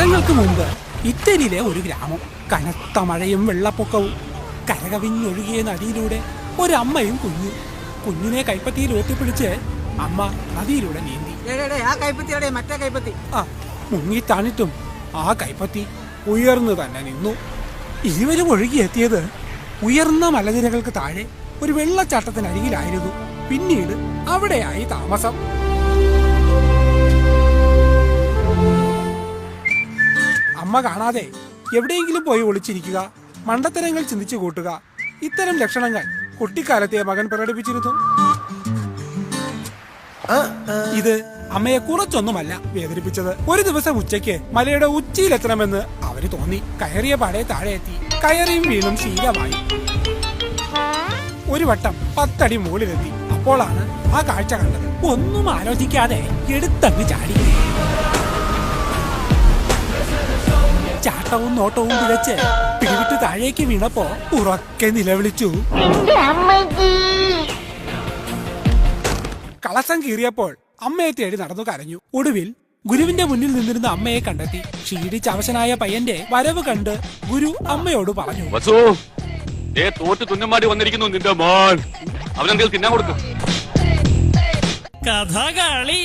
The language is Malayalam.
വർഷങ്ങൾക്ക് മുമ്പ് ഇറ്റലിയിലെ ഒരു ഗ്രാമം. കനത്ത മഴയും വെള്ളപ്പൊക്കവും. കരകവിഞ്ഞൊഴുകിയ നദിയിലൂടെ ഒരമ്മയും കുഞ്ഞിനെ കൈപ്പത്തിയിൽ ഓത്തിപ്പിടിച്ച് അമ്മ നദിയിലൂടെ നീന്തി. മുങ്ങിത്താണിട്ടും ആ കൈപ്പത്തി ഉയർന്നു തന്നെ നിന്നു. ഇരുവരും ഒഴുകിയെത്തിയത് ഉയർന്ന മലനിരകൾക്ക് താഴെ ഒരു വെള്ളച്ചാട്ടത്തിനരികിലായിരുന്നു. പിന്നീട് അവിടെയായി താമസം. അമ്മ കാണാതെ എവിടെയെങ്കിലും പോയി ഒളിച്ചിരിക്കുക, മണ്ടത്തരങ്ങൾ ചിന്തിച്ചു കൂട്ടുക, ഇത്തരം ലക്ഷണങ്ങൾ കുട്ടിക്കാലത്തെ മകൻ പ്രകടിപ്പിച്ചിരുന്നു. ഇത് അമ്മയെ കുറച്ചൊന്നുമല്ല വേദനിപ്പിച്ചത്. ഒരു ദിവസം ഉച്ചയ്ക്ക് മലയുടെ ഉച്ചിയിലെത്തണമെന്ന് അവര് തോന്നി. കയറിയ പാടെ താഴെ എത്തി. കയറിയും വീണും ശീലമായി. ഒരു വട്ടം 10 അടി മുകളിലെത്തി. അപ്പോഴാണ് ആ കാഴ്ച കണ്ടത്. ഒന്നും ആലോചിക്കാതെ എടുത്തങ്ങ് ചാടി. ചാട്ടവും നോട്ടവും പിഴച്ച് പിടിവിട്ട് താഴേക്ക് വീണപ്പോ ഉറക്കെ നിലവിളിച്ചു. കളസം കീറിയപ്പോൾ അമ്മയെ തേടി നടന്നു കരഞ്ഞു. ഒടുവിൽ ഗുരുവിന്റെ മുന്നിൽ നിന്നിരുന്ന അമ്മയെ കണ്ടെത്തി. ക്ഷീണിച്ച അവശനായ പയ്യന്റെ വരവ് കണ്ട് ഗുരു അമ്മയോട് പറഞ്ഞു, തോറ്റ് തുന്നമാടി വന്നിരിക്കുന്നു നിന്റെ മോൻ. അവനെന്തെങ്കിലും തിന്നാൻ കൊടുക്കും. കഥകളി.